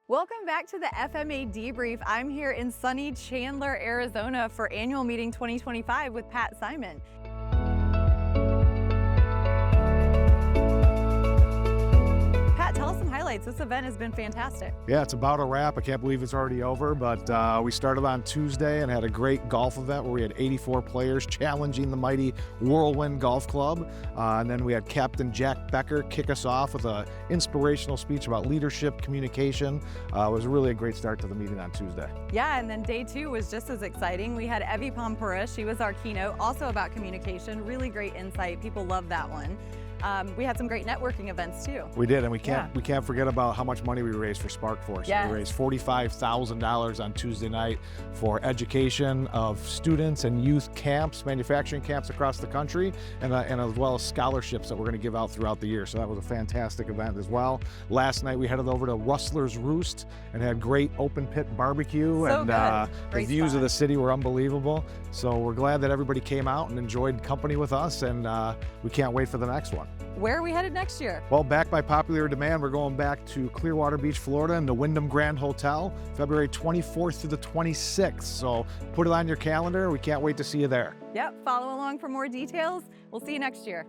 Welcome back to the FMA Debrief. I'm here in sunny Chandler, Arizona for annual meeting 2025 with Pat Simon. Pat, tell us some highlights. This event has been fantastic. Yeah, it's about a wrap. I can't believe it's already over, but we started on Tuesday and had a great golf event where we had 84 players challenging the mighty Whirlwind Golf Club. And then we had Captain Jack Becker kick us off with an inspirational speech about leadership, communication. It was really a great start to the meeting on Tuesday. Yeah, and then day two was just as exciting. We had Evie Pompura. She was our keynote, also about communication. Really great insight. People loved that one. We had some great networking events too. We did, and we can't forget about how much money we raised for Spark Force. Yes. We raised $45,000 on Tuesday night for education of students and youth camps, manufacturing camps across the country, and as well as scholarships that we're going to give out throughout the year. So that was a fantastic event as well. Last night we headed over to Rustler's Roost and had great open pit barbecue, So and good. the Great views spot. of the city were unbelievable. So we're glad that everybody came out and enjoyed company with us, and we can't wait for the next one. Where are we headed next year? Well, back by popular demand, we're going back to Clearwater Beach, Florida, in the Wyndham Grand Hotel, February 24th through the 26th. So put it on your calendar. We can't wait to see you there. Yep, follow along for more details. We'll see you next year.